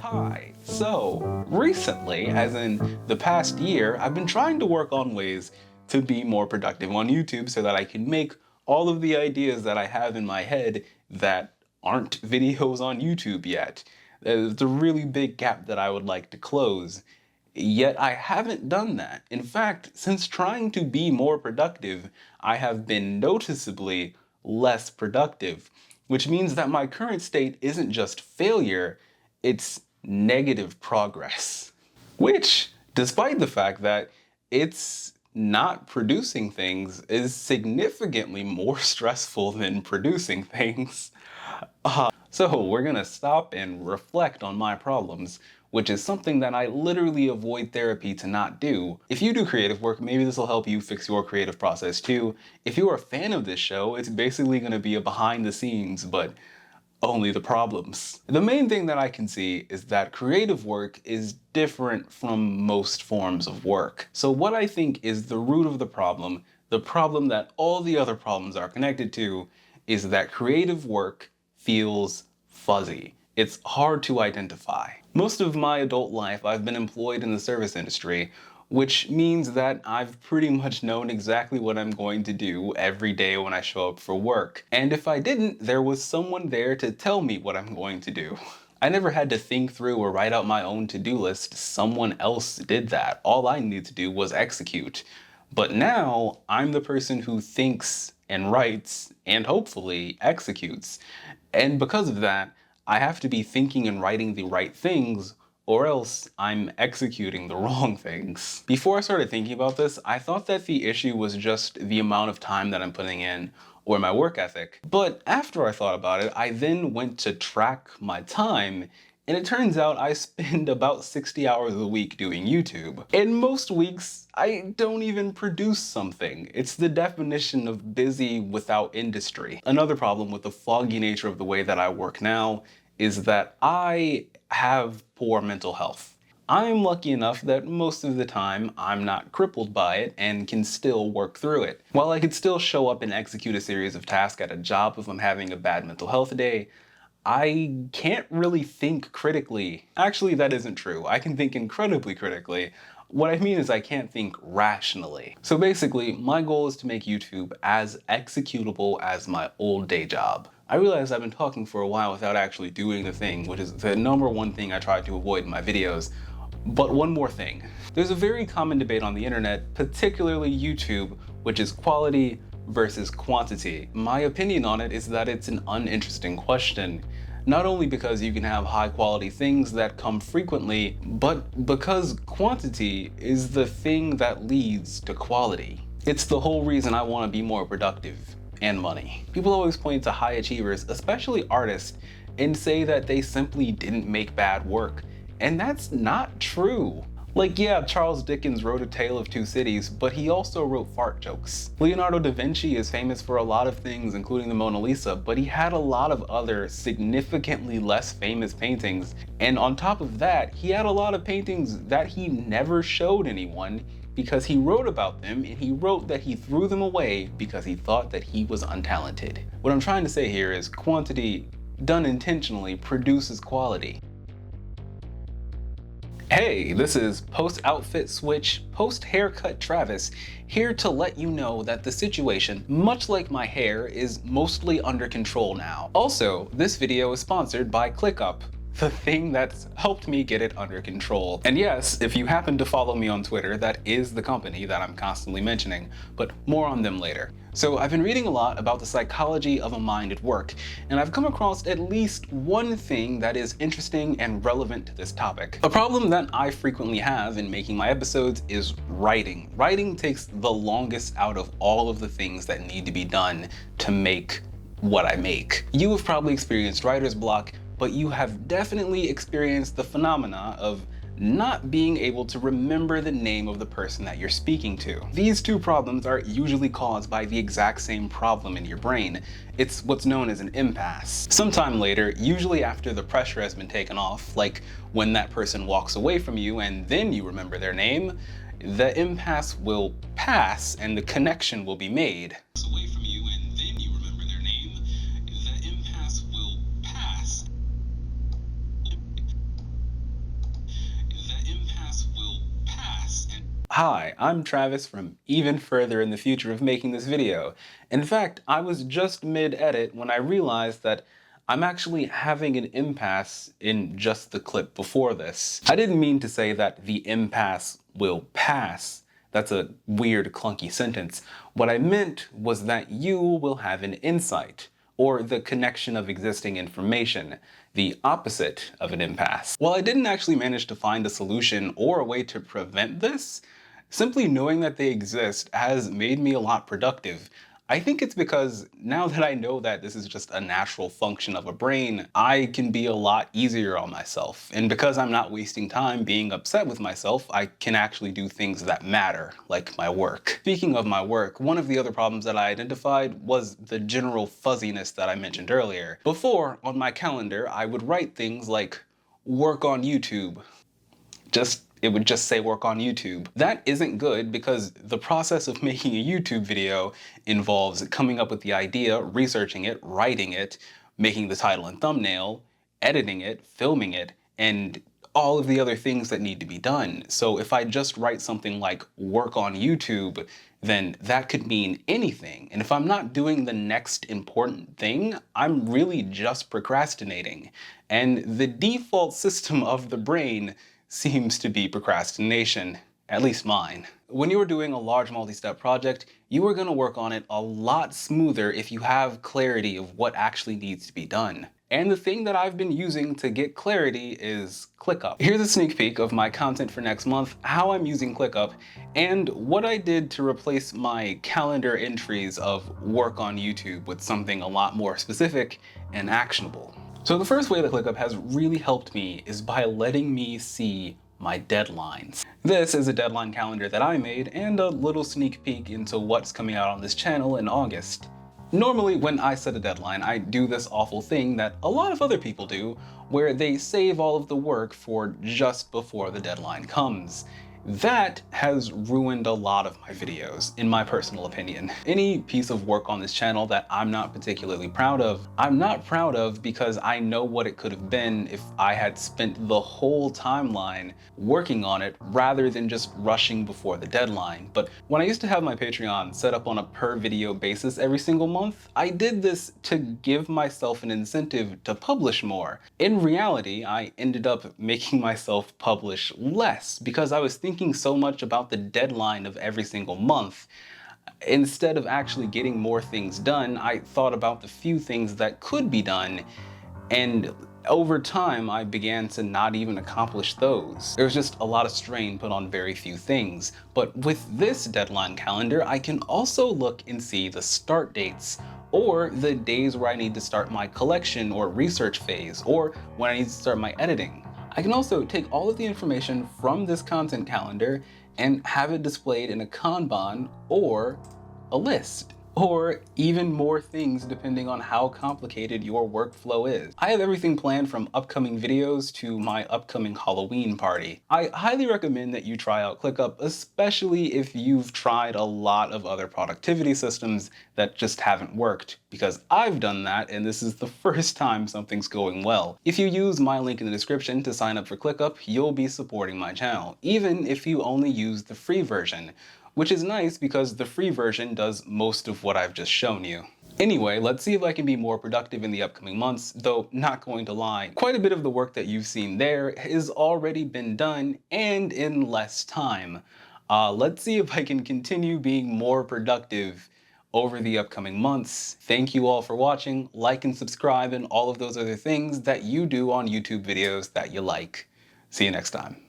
Hi. So, recently, as in the past year, I've been trying to work on ways to be more productive on YouTube so that I can make all of the ideas that I have in my head that aren't videos on YouTube yet. There's a really big gap that I would like to close. Yet I haven't done that. In fact, since trying to be more productive, I have been noticeably less productive, which means that my current state isn't just failure, it's negative progress. Which, despite the fact that it's not producing things, is significantly more stressful than producing things. So we're gonna stop and reflect on my problems, which is something that I literally avoid therapy to not do. If you do creative work, maybe this will help you fix your creative process too. If you're a fan of this show, it's basically gonna be a behind the scenes, but only the problems. The main thing that I can see is that creative work is different from most forms of work. So what I think is the root of the problem that all the other problems are connected to, is that creative work feels fuzzy. It's hard to identify. Most of my adult life, I've been employed in the service industry, which means that I've pretty much known exactly what I'm going to do every day when I show up for work. And if I didn't, there was someone there to tell me what I'm going to do. I never had to think through or write out my own to-do list. Someone else did that. All I needed to do was execute. But now, I'm the person who thinks and writes and hopefully executes. And because of that, I have to be thinking and writing the right things, or else I'm executing the wrong things. Before I started thinking about this, I thought that the issue was just the amount of time that I'm putting in, or my work ethic. But after I thought about it, I then went to track my time, and it turns out I spend about 60 hours a week doing YouTube. And most weeks, I don't even produce something. It's the definition of busy without industry. Another problem with the foggy nature of the way that I work now is that I have poor mental health. I'm lucky enough that most of the time I'm not crippled by it and can still work through it. While I could still show up and execute a series of tasks at a job if I'm having a bad mental health day, I can't really think critically. Actually, that isn't true. I can think incredibly critically. What I mean is I can't think rationally. So basically, my goal is to make YouTube as executable as my old day job. I realize I've been talking for a while without actually doing the thing, which is the #1 thing I try to avoid in my videos. But one more thing. There's a very common debate on the internet, particularly YouTube, which is quality versus quantity. My opinion on it is that it's an uninteresting question. Not only because you can have high quality things that come frequently, but because quantity is the thing that leads to quality. It's the whole reason I want to be more productive and money. People always point to high achievers, especially artists, and say that they simply didn't make bad work. And that's not true. Like, yeah, Charles Dickens wrote A Tale of Two Cities, but he also wrote fart jokes. Leonardo da Vinci is famous for a lot of things, including the Mona Lisa, but he had a lot of other significantly less famous paintings. And on top of that, he had a lot of paintings that he never showed anyone because he wrote about them, and he wrote that he threw them away because he thought that he was untalented. What I'm trying to say here is quantity, done intentionally, produces quality. Hey, this is post-outfit switch, post-haircut Travis, here to let you know that the situation, much like my hair, is mostly under control now. Also, this video is sponsored by ClickUp, the thing that's helped me get it under control. And yes, if you happen to follow me on Twitter, that is the company that I'm constantly mentioning, but more on them later. So I've been reading a lot about the psychology of a mind at work, and I've come across at least one thing that is interesting and relevant to this topic. A problem that I frequently have in making my episodes is writing. Writing takes the longest out of all of the things that need to be done to make what I make. You have probably experienced writer's block, but you have definitely experienced the phenomena of not being able to remember the name of the person that you're speaking to. These two problems are usually caused by the exact same problem in your brain. It's what's known as an impasse. Sometime later, usually after the pressure has been taken off, like when that person walks away from you and then you remember their name, the impasse will pass and the connection will be made. Away from you and then you remember their name, the impasse will Hi, I'm Travis from even further in the future of making this video. In fact, I was just mid-edit when I realized that I'm actually having an impasse in just the clip before this. I didn't mean to say that the impasse will pass. That's a weird, clunky sentence. What I meant was that you will have an insight, or the connection of existing information, the opposite of an impasse. While I didn't actually manage to find a solution or a way to prevent this, simply knowing that they exist has made me a lot productive. I think it's because now that I know that this is just a natural function of a brain, I can be a lot easier on myself. And because I'm not wasting time being upset with myself, I can actually do things that matter, like my work. Speaking of my work, one of the other problems that I identified was the general fuzziness that I mentioned earlier. Before, on my calendar, I would write things like, work on YouTube. It would just say work on YouTube. That isn't good because the process of making a YouTube video involves coming up with the idea, researching it, writing it, making the title and thumbnail, editing it, filming it, and all of the other things that need to be done. So if I just write something like work on YouTube, then that could mean anything. And if I'm not doing the next important thing, I'm really just procrastinating. And the default system of the brain seems to be procrastination, at least mine. When you are doing a large multi-step project, you are going to work on it a lot smoother if you have clarity of what actually needs to be done. And the thing that I've been using to get clarity is ClickUp. Here's a sneak peek of my content for next month, how I'm using ClickUp, and what I did to replace my calendar entries of work on YouTube with something a lot more specific and actionable. So the first way that ClickUp has really helped me is by letting me see my deadlines. This is a deadline calendar that I made and a little sneak peek into what's coming out on this channel in August. Normally when I set a deadline, I do this awful thing that a lot of other people do, where they save all of the work for just before the deadline comes. That has ruined a lot of my videos, in my personal opinion. Any piece of work on this channel that I'm not particularly proud of, I'm not proud of because I know what it could have been if I had spent the whole timeline working on it rather than just rushing before the deadline. But when I used to have my Patreon set up on a per video basis every single month, I did this to give myself an incentive to publish more. In reality, I ended up making myself publish less because I was thinking so much about the deadline of every single month. Instead of actually getting more things done, I thought about the few things that could be done, and over time I began to not even accomplish those. There was just a lot of strain put on very few things. But with this deadline calendar, I can also look and see the start dates, or the days where I need to start my collection or research phase, or when I need to start my editing. I can also take all of the information from this content calendar and have it displayed in a Kanban or a list, or even more things depending on how complicated your workflow is. I have everything planned from upcoming videos to my upcoming Halloween party. I highly recommend that you try out ClickUp, especially if you've tried a lot of other productivity systems that just haven't worked, because I've done that and this is the first time something's going well. If you use my link in the description to sign up for ClickUp, you'll be supporting my channel, even if you only use the free version. Which is nice because the free version does most of what I've just shown you. Anyway, let's see if I can be more productive in the upcoming months, though not going to lie, quite a bit of the work that you've seen there has already been done and in less time. Let's see if I can continue being more productive over the upcoming months. Thank you all for watching, like and subscribe and all of those other things that you do on YouTube videos that you like. See you next time.